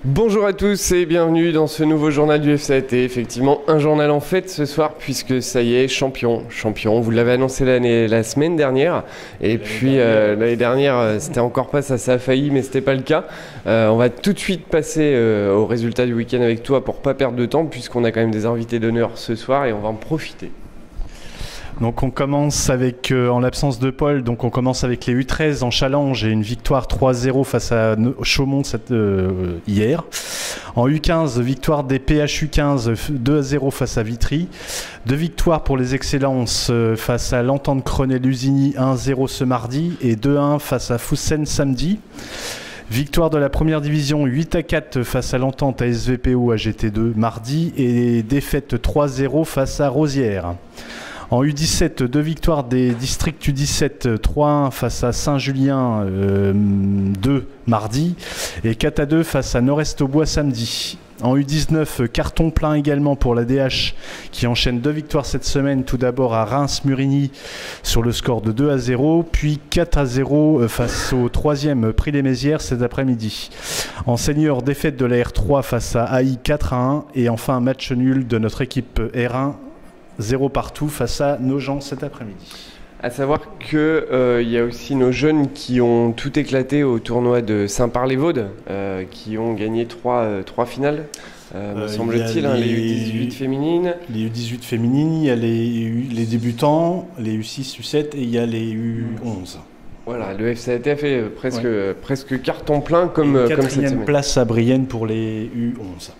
Bonjour à tous et bienvenue dans ce nouveau journal du FCAT. Effectivement, un journal en fête ce soir puisque ça y est, champion. Vous l'avez annoncé la semaine dernière. Et puis l'année dernière, c'était encore pas ça, ça a failli, mais c'était pas le cas. On va tout de suite passer au résultat du week-end avec toi pour pas perdre de temps puisqu'on a quand même des invités d'honneur ce soir et on va en profiter. Donc on commence avec, en l'absence de Paul, donc on commence avec les U13 en challenge et une victoire 3-0 face à Chaumont hier. En U15, victoire des PHU 15 2-0 face à Vitry. 2 victoires pour les Excellences face à l'Entente Crenay-Lusigny 1-0 ce mardi et 2-1 face à Foussen samedi. Victoire de la première division 8-4 face à l'Entente ASVPO à GT2 mardi et défaite 3-0 face à Rosières. En U17, 2 victoires des districts U17, 3-1 face à Saint-Julien 2 mardi et 4-2 face à Nord-Est-au-Bois samedi. En U19, carton plein également pour la DH qui enchaîne 2 victoires cette semaine. Tout d'abord à Reims-Murigny sur le score de 2-0, puis 4-0 face au 3e Prix des Mézières cet après-midi. En senior, défaite de la R3 face à AI 4-1 et enfin un match nul de notre équipe R1 0 partout face à Nogent cet après-midi. À savoir qu'il y a aussi nos jeunes qui ont tout éclaté au tournoi de Saint-Par-les-Vaudes, qui ont gagné 3 finales, me semble-t-il, les U18 féminines. Les U18 féminines, il y a les débutants, les U6, U7 et il y a les U11. Voilà, le FCAT a fait presque carton plein comme cette semaine. 4e place à Brienne pour les U11.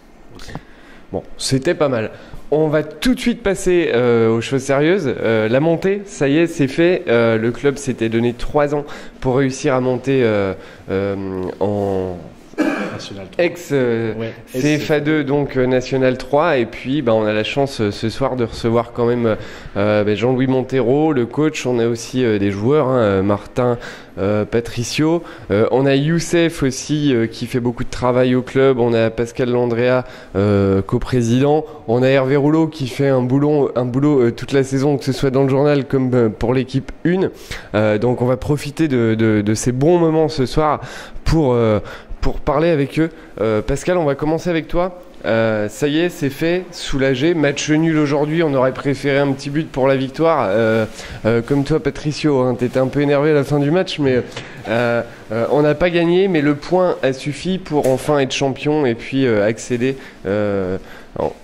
Bon, c'était pas mal. On va tout de suite passer aux choses sérieuses. La montée, ça y est, c'est fait. Le club s'était donné 3 ans pour réussir à monter en CFA2, donc National 3. Et puis, on a la chance ce soir de recevoir quand même Jean-Louis Montero, le coach. On a aussi des joueurs, Martin Patricio. On a Youssef aussi qui fait beaucoup de travail au club. On a Pascal Landrea, coprésident. On a Hervé Rouleau qui fait un boulot toute la saison, que ce soit dans le journal comme pour l'équipe 1. Donc on va profiter de ces bons moments ce soir pour parler avec eux. Pascal, on va commencer avec toi. Ça y est, c'est fait, soulagé, match nul aujourd'hui, on aurait préféré un petit but pour la victoire. Comme toi Patricio, t'étais un peu énervé à la fin du match, mais on n'a pas gagné, mais le point a suffi pour enfin être champion et puis accéder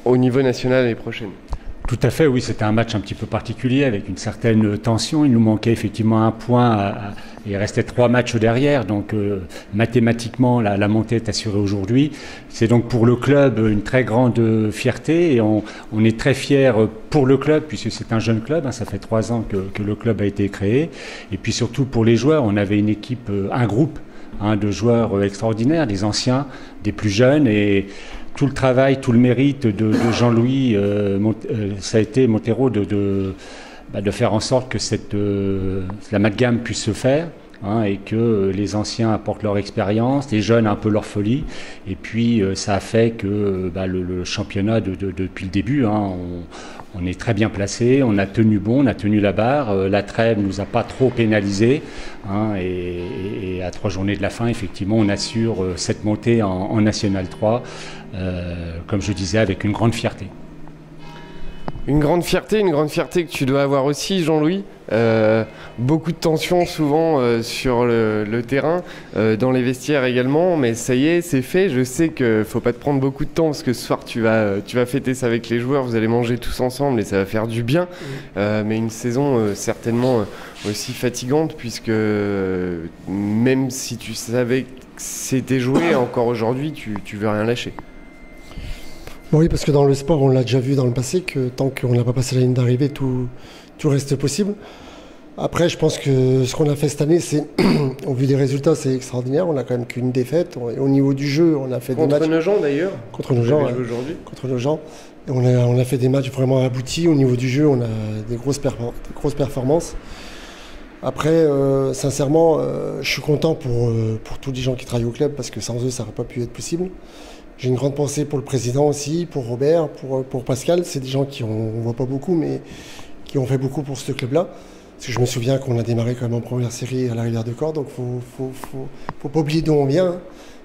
au niveau national l'année prochaine. Tout à fait, oui, c'était un match un petit peu particulier avec une certaine tension. Il nous manquait effectivement un point et il restait 3 matchs derrière. Donc mathématiquement, la montée est assurée aujourd'hui. C'est donc pour le club une très grande fierté et on est très fiers pour le club puisque c'est un jeune club. Ça fait 3 ans que le club a été créé. Et puis surtout pour les joueurs, on avait une équipe, un groupe de joueurs extraordinaires, des anciens, des plus jeunes et tout le travail, tout le mérite de Jean-Louis, ça a été Montero de faire en sorte que l'amalgame puisse se faire et que les anciens apportent leur expérience, les jeunes un peu leur folie. Et puis ça a fait que le championnat depuis le début, on est très bien placé, on a tenu bon, on a tenu la barre. La trêve ne nous a pas trop pénalisé. Et à 3 journées de la fin, effectivement, on assure cette montée en National 3, comme je disais, avec une grande fierté. Une grande fierté que tu dois avoir aussi, Jean-Louis. Beaucoup de tensions souvent sur le terrain, dans les vestiaires également, mais ça y est, c'est fait. Je sais qu'il ne faut pas te prendre beaucoup de temps parce que ce soir tu vas fêter ça avec les joueurs, vous allez manger tous ensemble et ça va faire du bien. Mais une saison certainement aussi fatigante puisque même si tu savais que c'était joué, encore aujourd'hui tu veux rien lâcher. Oui, parce que dans le sport, on l'a déjà vu dans le passé, que tant qu'on n'a pas passé la ligne d'arrivée, tout reste possible. Après, je pense que ce qu'on a fait cette année, au vu des résultats, c'est extraordinaire. On n'a quand même qu'une défaite. Au niveau du jeu, on a fait des matchs... Contre Nogent, d'ailleurs. Contre Nogent, ouais. Aujourd'hui. Contre Nogent. Et on a fait des matchs vraiment aboutis. Au niveau du jeu, on a des grosses performances. Après, sincèrement, je suis content pour tous les gens qui travaillent au club, parce que sans eux, ça n'aurait pas pu être possible. J'ai une grande pensée pour le président aussi, pour Robert, pour Pascal. C'est des gens on ne voit pas beaucoup, mais qui ont fait beaucoup pour ce club-là. Parce que je me souviens qu'on a démarré quand même en première série à la Rivière de Corps, donc faut pas oublier d'où on vient.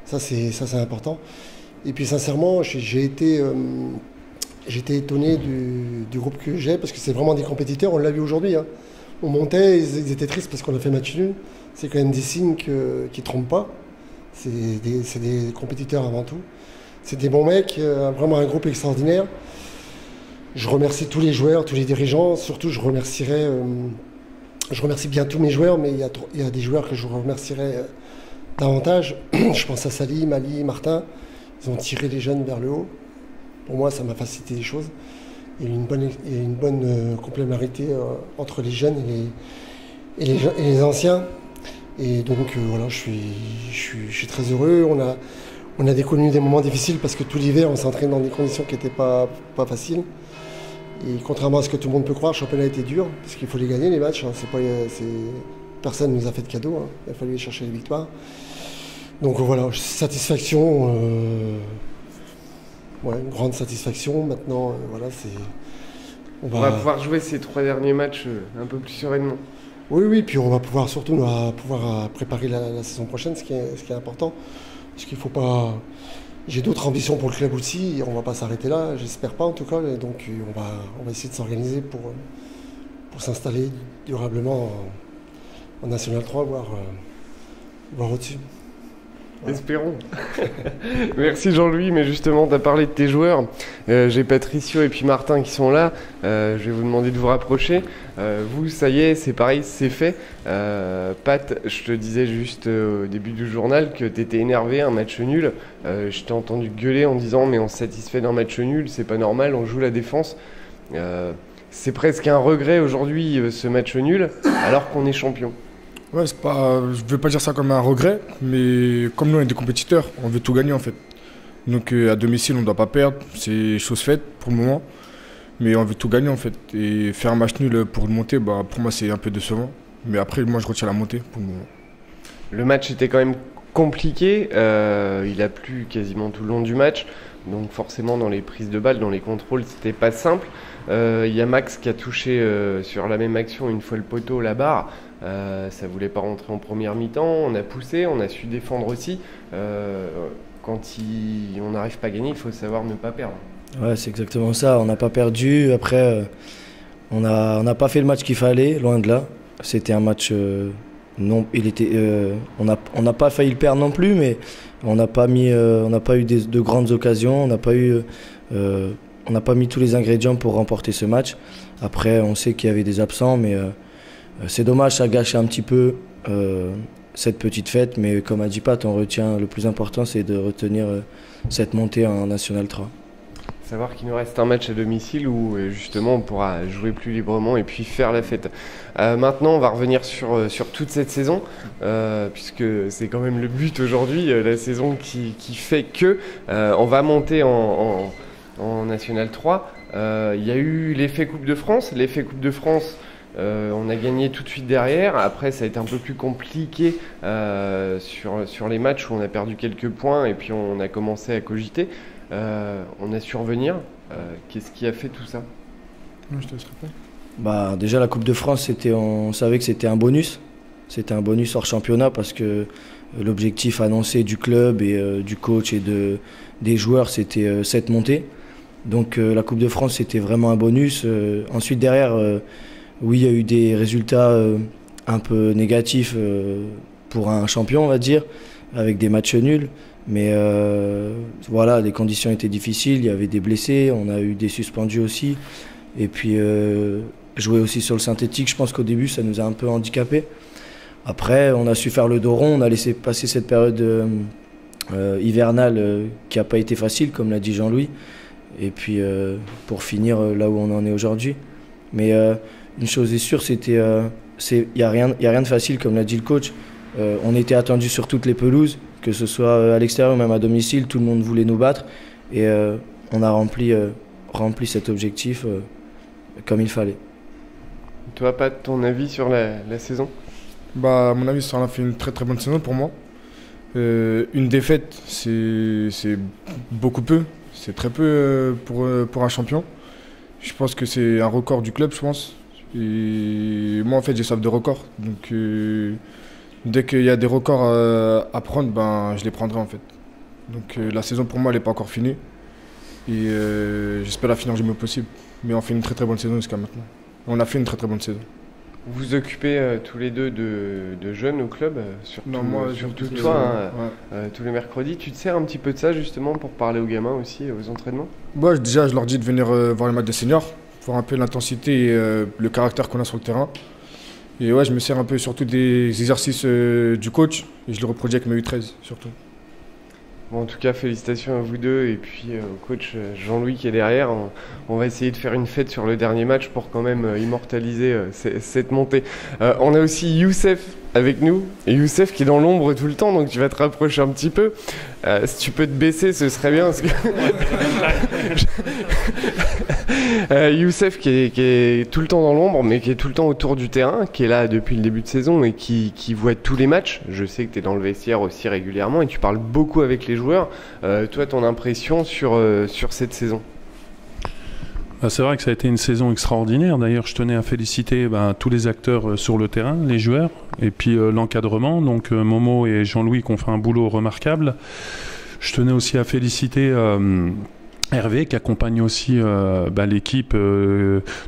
Ça, c'est important. Et puis sincèrement, j'ai été étonné du groupe que j'ai, parce que c'est vraiment des compétiteurs, on l'a vu aujourd'hui. Hein. On montait, ils étaient tristes parce qu'on a fait match nul. C'est quand même des signes qui ne trompent pas. C'est des compétiteurs avant tout. C'est des bons mecs, vraiment un groupe extraordinaire. Je remercie tous les joueurs, tous les dirigeants. Surtout, je remercie bien tous mes joueurs, mais il y a des joueurs que je remercierai davantage. Je pense à Salim, Ali, Martin. Ils ont tiré les jeunes vers le haut. Pour moi, ça m'a facilité les choses. Il y a une bonne complémentarité entre les jeunes et les anciens. Et donc, voilà, je suis très heureux. On a connu des moments difficiles parce que tout l'hiver, on s'entraîne dans des conditions qui n'étaient pas faciles. Et contrairement à ce que tout le monde peut croire, le championnat a été dur, parce qu'il faut les gagner les matchs. Hein. Personne ne nous a fait de cadeau, hein. Il a fallu aller chercher les victoires. Donc voilà, satisfaction, une grande satisfaction. Maintenant, voilà, on va pouvoir jouer ces 3 derniers matchs un peu plus sereinement. Oui, puis on va pouvoir surtout préparer la saison prochaine, ce qui est important. Parce qu'il faut pas. J'ai d'autres ambitions pour le club aussi, on ne va pas s'arrêter là, j'espère pas en tout cas. Donc on va essayer de s'organiser pour s'installer durablement en National 3, voire au-dessus. Voilà. Espérons. Merci Jean-Louis, mais justement, tu as parlé de tes joueurs. J'ai Patricio et puis Martin qui sont là. Je vais vous demander de vous rapprocher. Vous, ça y est, c'est pareil, c'est fait. Pat, je te disais juste au début du journal que tu étais énervé, un match nul. Je t'ai entendu gueuler en disant mais on se satisfait d'un match nul, c'est pas normal, on joue la défense. C'est presque un regret aujourd'hui ce match nul alors qu'on est champion. Ouais, je ne veux pas dire ça comme un regret, mais comme nous on est des compétiteurs, on veut tout gagner en fait. Donc à domicile on ne doit pas perdre, c'est chose faite pour le moment. Mais on veut tout gagner en fait. Et faire un match nul pour une montée, pour moi c'est un peu décevant. Mais après moi je retiens la montée pour le moment. Le match était quand même compliqué, il a plu quasiment tout le long du match. Donc forcément dans les prises de balles, dans les contrôles, c'était pas simple. Il y a Max qui a touché sur la même action une fois le poteau, la barre. Ça voulait pas rentrer en première mi-temps, on a poussé, on a su défendre aussi. Quand on n'arrive pas à gagner, il faut savoir ne pas perdre. Ouais, c'est exactement ça, on n'a pas perdu. Après, on n'a pas fait le match qu'il fallait, loin de là. C'était un match... on n'a pas failli le perdre non plus, mais on n'a pas eu de grandes occasions, on n'a pas mis tous les ingrédients pour remporter ce match. Après, on sait qu'il y avait des absents, mais c'est dommage, ça gâche un petit peu cette petite fête. Mais comme a dit Pat, on retient, le plus important, c'est de retenir cette montée en National 3. Savoir qu'il nous reste un match à domicile où justement on pourra jouer plus librement et puis faire la fête. Maintenant on va revenir sur toute cette saison puisque c'est quand même le but aujourd'hui, la saison qui fait que on va monter en National 3. Il y a eu l'effet Coupe de France. L'effet Coupe de France, on a gagné tout de suite derrière. Après ça a été un peu plus compliqué sur les matchs où on a perdu quelques points et puis on a commencé à cogiter. On a su revenir. Qu'est-ce qui a fait tout ça? Je te laisse répondre. Déjà la Coupe de France, on savait que c'était un bonus. C'était un bonus hors championnat parce que l'objectif annoncé du club et du coach et des joueurs, c'était cette montée. Donc la Coupe de France, c'était vraiment un bonus. Ensuite derrière, oui, il y a eu des résultats un peu négatifs pour un champion, on va dire, avec des matchs nuls. Mais voilà, les conditions étaient difficiles, il y avait des blessés, on a eu des suspendus aussi. Et puis jouer aussi sur le synthétique, je pense qu'au début ça nous a un peu handicapés. Après on a su faire le dos rond, on a laissé passer cette période hivernale qui n'a pas été facile, comme l'a dit Jean-Louis. Et puis pour finir là où on en est aujourd'hui. Mais une chose est sûre, il n'y a rien de facile, comme l'a dit le coach. On était attendus sur toutes les pelouses, que ce soit à l'extérieur ou même à domicile, tout le monde voulait nous battre. Et on a rempli cet objectif comme il fallait. Toi, Pat, ton avis sur la saison? À mon avis, ça a fait une très très bonne saison pour moi. Une défaite, c'est beaucoup peu. C'est très peu pour un champion. Je pense que c'est un record du club, je pense. Et moi, en fait, j'ai soif de records. Donc, dès qu'il y a des records à prendre, je les prendrai, en fait. Donc la saison pour moi elle n'est pas encore finie. Et j'espère la finir du mieux possible. Mais on fait une très bonne saison jusqu'à maintenant. On a fait une très bonne saison. Vous vous occupez tous les deux de jeunes au club, surtout, Non, moi, surtout surtout toi, ouais. tous les mercredis. Tu te sers un petit peu de ça justement pour parler aux gamins aussi, aux entraînements? Moi, déjà, je leur dis de venir voir les matchs des seniors, voir un peu l'intensité et le caractère qu'on a sur le terrain. Et ouais, je me sers un peu surtout des exercices du coach et je le reproduis avec mes U13 surtout. Bon, en tout cas, félicitations à vous deux et puis au coach Jean-Louis qui est derrière. On va essayer de faire une fête sur le dernier match pour quand même immortaliser cette montée. On a aussi Youssef avec nous, et Youssef qui est dans l'ombre tout le temps, donc tu vas te rapprocher un petit peu. Si tu peux te baisser, ce serait bien. Parce que Youssef qui est tout le temps dans l'ombre, mais qui est tout le temps autour du terrain, qui est là depuis le début de saison et qui voit tous les matchs. Je sais que tu es dans le vestiaire aussi régulièrement et tu parles beaucoup avec les joueurs. Toi, ton impression sur cette saison? C'est vrai que ça a été une saison extraordinaire. D'ailleurs, je tenais à féliciter tous les acteurs sur le terrain, les joueurs, et puis l'encadrement. Donc Momo et Jean-Louis qui ont fait un boulot remarquable. Je tenais aussi à féliciter Hervé qui accompagne aussi l'équipe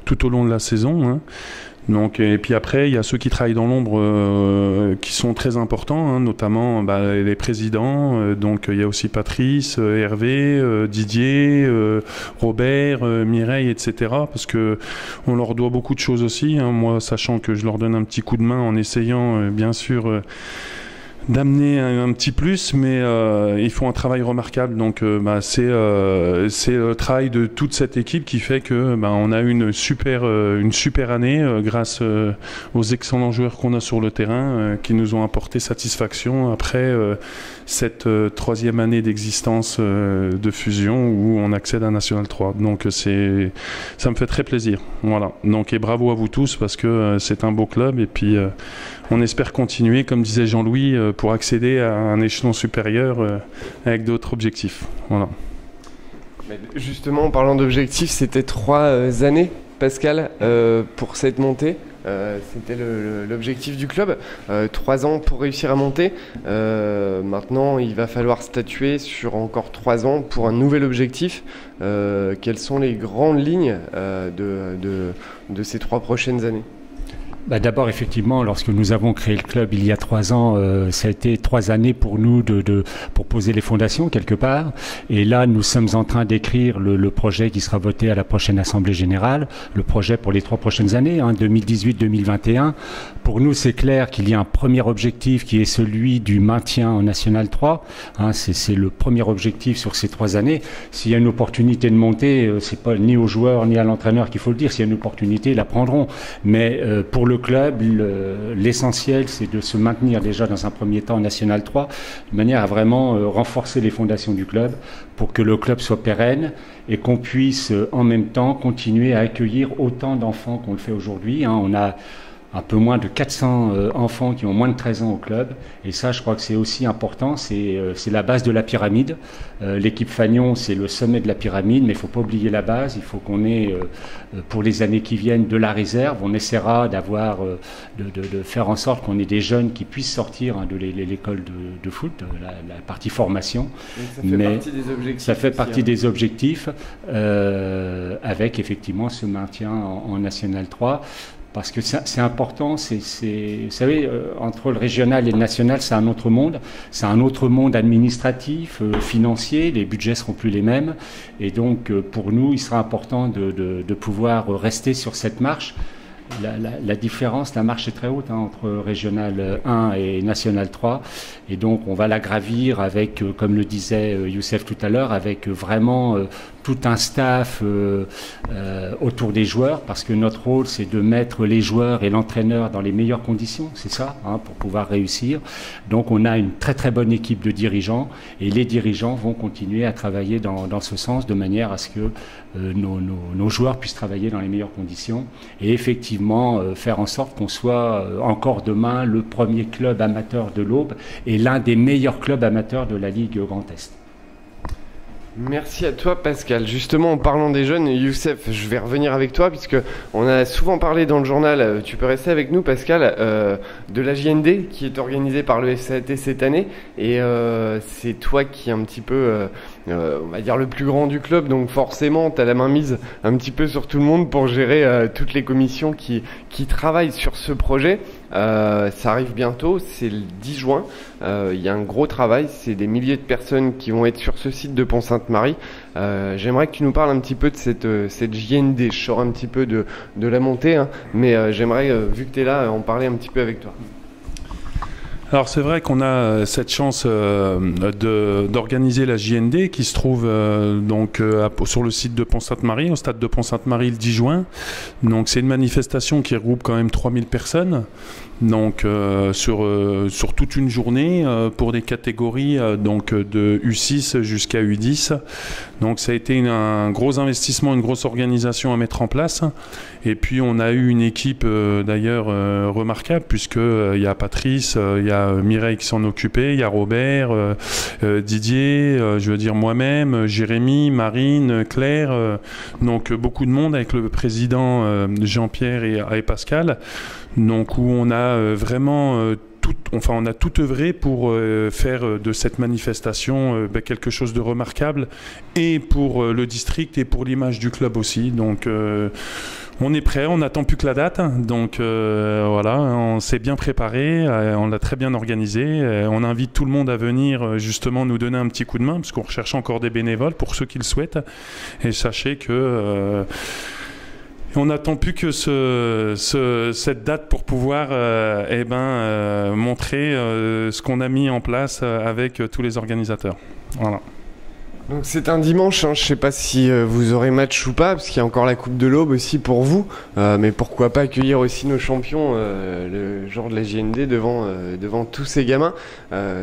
tout au long de la saison. Hein. Donc, et puis après, il y a ceux qui travaillent dans l'ombre qui sont très importants, hein, notamment les présidents. Donc il y a aussi Patrice, Hervé, Didier, Robert, Mireille, etc. Parce que on leur doit beaucoup de choses aussi. Hein. Moi, sachant que je leur donne un petit coup de main en essayant, bien sûr, d'amener un petit plus, mais ils font un travail remarquable. Donc c'est le travail de toute cette équipe qui fait que on a eu une super année grâce aux excellents joueurs qu'on a sur le terrain qui nous ont apporté satisfaction après cette troisième année d'existence de fusion où on accède à National 3. Donc ça me fait très plaisir. Voilà. Donc et bravo à vous tous parce que c'est un beau club et puis on espère continuer, comme disait Jean-Louis, pour accéder à un échelon supérieur avec d'autres objectifs. Voilà. Mais justement, en parlant d'objectifs, c'était 3 années, Pascal, pour cette montée. C'était l'objectif du club. 3 ans pour réussir à monter. Maintenant, il va falloir statuer sur encore 3 ans pour un nouvel objectif. Quelles sont les grandes lignes de ces 3 prochaines années ? D'abord, effectivement, lorsque nous avons créé le club il y a 3 ans, ça a été 3 années pour nous pour poser les fondations quelque part. Et là, nous sommes en train d'écrire le projet qui sera voté à la prochaine Assemblée Générale, le projet pour les 3 prochaines années, 2018-2021. Pour nous, c'est clair qu'il y a un premier objectif qui est celui du maintien en National 3. C'est le premier objectif sur ces 3 années. S'il y a une opportunité de monter, c'est pas ni aux joueurs ni à l'entraîneur qu'il faut le dire. S'il y a une opportunité, ils la prendront. Mais pour le club, l'essentiel, c'est de se maintenir déjà dans un premier temps en National 3, de manière à vraiment renforcer les fondations du club pour que le club soit pérenne et qu'on puisse en même temps continuer à accueillir autant d'enfants qu'on le fait aujourd'hui. On a un peu moins de 400 enfants qui ont moins de 13 ans au club. Et ça, je crois que c'est aussi important. C'est la base de la pyramide. L'équipe Fagnon, c'est le sommet de la pyramide, mais il ne faut pas oublier la base. Il faut qu'on ait, pour les années qui viennent, de la réserve. On essaiera d'avoir, de faire en sorte qu'on ait des jeunes qui puissent sortir de l'école de foot, la partie formation. Ça fait partie des objectifs, avec effectivement ce maintien en National 3. Parce que c'est important, vous savez, entre le régional et le national, c'est un autre monde. C'est un autre monde administratif, financier, les budgets ne seront plus les mêmes. Et donc, pour nous, il sera important de pouvoir rester sur cette marche. La différence, la marche est très haute entre Régional 1 et National 3. Et donc, on va la gravir avec, comme le disait Youssef tout à l'heure, avec vraiment tout un staff autour des joueurs, parce que notre rôle, c'est de mettre les joueurs et l'entraîneur dans les meilleures conditions, c'est ça, pour pouvoir réussir. Donc, on a une très très bonne équipe de dirigeants, et les dirigeants vont continuer à travailler dans ce sens, de manière à ce que nos joueurs puissent travailler dans les meilleures conditions, et effectivement faire en sorte qu'on soit encore demain le premier club amateur de l'Aube, et l'un des meilleurs clubs amateurs de la Ligue Grand Est. Merci à toi Pascal. Justement en parlant des jeunes, Youssef, je vais revenir avec toi puisque on a souvent parlé dans le journal, tu peux rester avec nous Pascal, de la JND qui est organisée par le FCAT cette année et c'est toi qui est un petit peu, on va dire le plus grand du club, donc forcément tu as la main mise un petit peu sur tout le monde pour gérer toutes les commissions qui travaillent sur ce projet. Ça arrive bientôt, c'est le 10 juin, il y a un gros travail, c'est des milliers de personnes qui vont être sur ce site de Pont-Sainte-Marie. J'aimerais que tu nous parles un petit peu de cette JND, je sors un petit peu de la montée, hein, mais j'aimerais, vu que tu es là, en parler un petit peu avec toi. Alors c'est vrai qu'on a cette chance d'organiser la JND qui se trouve sur le site de Pont-Sainte-Marie, au stade de Pont-Sainte-Marie le 10 juin. Donc c'est une manifestation qui regroupe quand même 3000 personnes. Donc sur toute une journée pour des catégories donc de U6 jusqu'à U10. Donc ça a été un gros investissement, une grosse organisation à mettre en place. Et puis on a eu une équipe d'ailleurs remarquable puisque il y a Patrice, il y a Mireille qui s'en occupait, il y a Robert, Didier, je veux dire moi-même, Jérémy, Marine, Claire, donc beaucoup de monde avec le président Jean-Pierre et Pascal. Donc où on a vraiment on a tout œuvré pour faire de cette manifestation quelque chose de remarquable et pour le district et pour l'image du club aussi. Donc on est prêt, on n'attend plus que la date. Donc voilà, on s'est bien préparé, on l'a très bien organisé. On invite tout le monde à venir justement nous donner un petit coup de main parce qu'on recherche encore des bénévoles pour ceux qui le souhaitent. Et sachez que on n'attend plus que cette date pour pouvoir montrer ce qu'on a mis en place avec tous les organisateurs. Voilà. Donc c'est un dimanche, hein. Je ne sais pas si vous aurez match ou pas, parce qu'il y a encore la Coupe de l'Aube aussi pour vous, mais pourquoi pas accueillir aussi nos champions le jour de la JND devant tous ces gamins,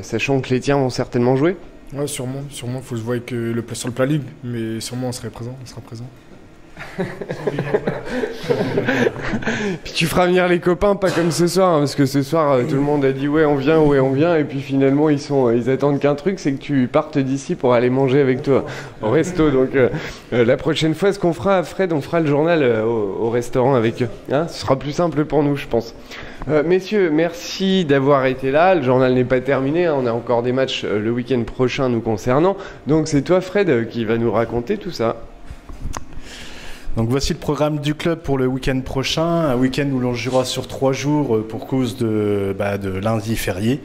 sachant que les tiens vont certainement jouer. Ouais, sûrement, il faut se voir avec sur le planning, mais sûrement on sera présent. Puis tu feras venir les copains, pas comme ce soir, hein, parce que ce soir tout le monde a dit ouais on vient, et puis finalement ils attendent qu'un truc, c'est que tu partes d'ici pour aller manger avec toi au resto. Donc la prochaine fois, ce qu'on fera, Fred, on fera le journal au restaurant avec eux, hein, ce sera plus simple pour nous, je pense. Messieurs, merci d'avoir été là. Le journal n'est pas terminé, hein, on a encore des matchs le week-end prochain nous concernant, donc c'est toi Fred qui va nous raconter tout ça. Donc voici le programme du club pour le week-end prochain, un week-end où l'on jouera sur 3 jours pour cause de lundi férié.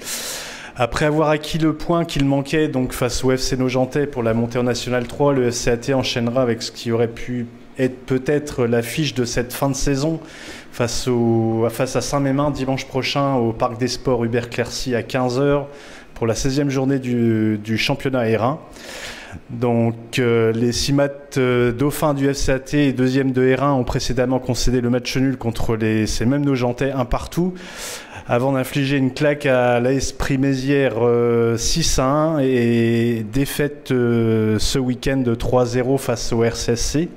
Après avoir acquis le point qu'il manquait donc face au FC Nogentais pour la montée en National 3, le FCAT enchaînera avec ce qui aurait pu être peut-être l'affiche de cette fin de saison face à Saint-Mémin dimanche prochain au Parc des Sports Hubert Clercy à 15h pour la 16e journée du championnat R1. Donc les CIMAT dauphins du FCAT et 2e de R1 ont précédemment concédé le match nul contre ces mêmes Nogentais 1-1 avant d'infliger une claque à l'AS Primézières 6-1 et défaite ce week-end 3-0 face au RCSC.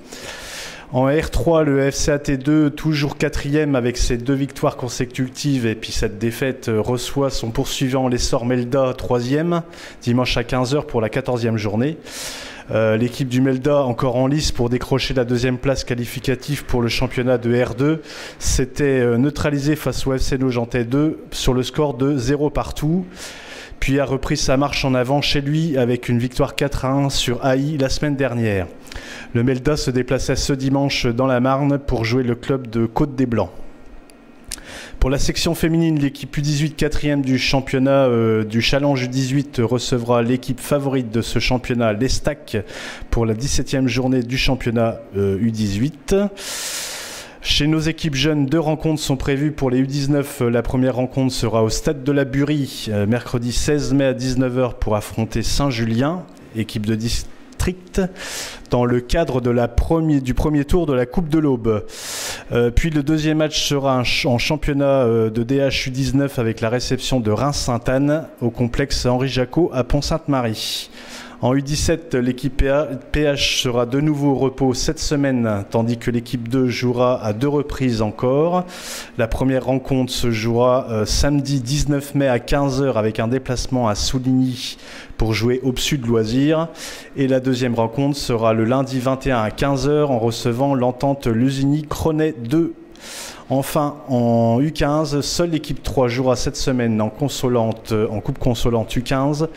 En R3, le FCAT2, toujours 4e avec ses 2 victoires consécutives et puis cette défaite, reçoit son poursuivant l'Essor Melda 3e, dimanche à 15h pour la 14e journée. L'équipe du Melda, encore en lice pour décrocher la 2e place qualificative pour le championnat de R2, s'était neutralisée face au FC Nogentais 2 sur le score de 0-0, puis a repris sa marche en avant chez lui avec une victoire 4-1 sur AI la semaine dernière. Le Melda se déplaçait ce dimanche dans la Marne pour jouer le club de Côte-des-Blancs. Pour la section féminine, l'équipe U18 4e du championnat du Challenge U18 recevra l'équipe favorite de ce championnat, l'Estac, pour la 17e journée du championnat U18. Chez nos équipes jeunes, 2 rencontres sont prévues pour les U19. La première rencontre sera au stade de la Burie, mercredi 16 mai à 19h pour affronter Saint-Julien, équipe de district, dans le cadre du premier tour de la Coupe de l'Aube. Puis le 2e match sera en championnat de DH U19 avec la réception de Reims-Sainte-Anne au complexe Henri Jacot à Pont-Sainte-Marie. En U17, l'équipe PH sera de nouveau au repos cette semaine, tandis que l'équipe 2 jouera à 2 reprises encore. La première rencontre se jouera samedi 19 mai à 15h avec un déplacement à Souligny pour jouer au Sud Loisirs. Et la deuxième rencontre sera le lundi 21 à 15h en recevant l'entente Lusigny Cronay 2. Enfin, en U15, seule l'équipe 3 jouera cette semaine en coupe consolante U15.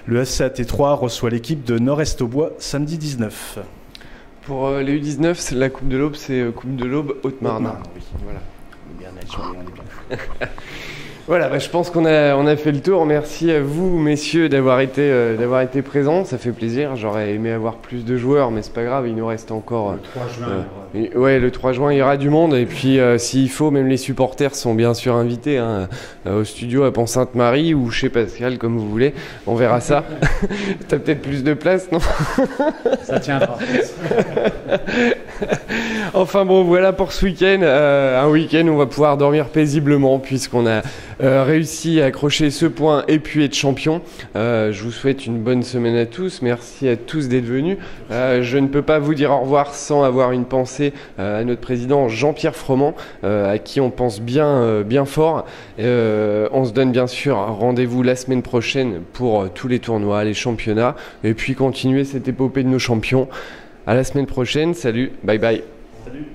Le FCAT3 reçoit l'équipe de Nord-Est-au-Bois samedi 19. Pour les U19, la Coupe de l'Aube, c'est Coupe de l'Aube Haute-Marne. Oui. Voilà. On est bien. Voilà, bah, je pense qu'on a fait le tour. Merci à vous, messieurs, d'avoir été présents. Ça fait plaisir. J'aurais aimé avoir plus de joueurs, mais c'est pas grave. Il nous reste encore. Le 3 juin. Ouais, le 3 juin, il y aura du monde. Et puis, s'il faut, même les supporters sont bien sûr invités au studio à Pont-Sainte-Marie ou chez Pascal, comme vous voulez. On verra ça. T'as peut-être plus de place, non? Ça tiendra. Enfin bon, voilà pour ce week-end. Un week-end où on va pouvoir dormir paisiblement puisqu'on a réussi à accrocher ce point et puis être champion. Je vous souhaite une bonne semaine à tous. Merci à tous d'être venus. Je ne peux pas vous dire au revoir sans avoir une pensée à notre président Jean-Pierre Froment, à qui on pense bien fort. On se donne bien sûr rendez-vous la semaine prochaine pour tous les tournois, les championnats, et puis continuer cette épopée de nos champions. À la semaine prochaine. Salut, bye bye. Salut.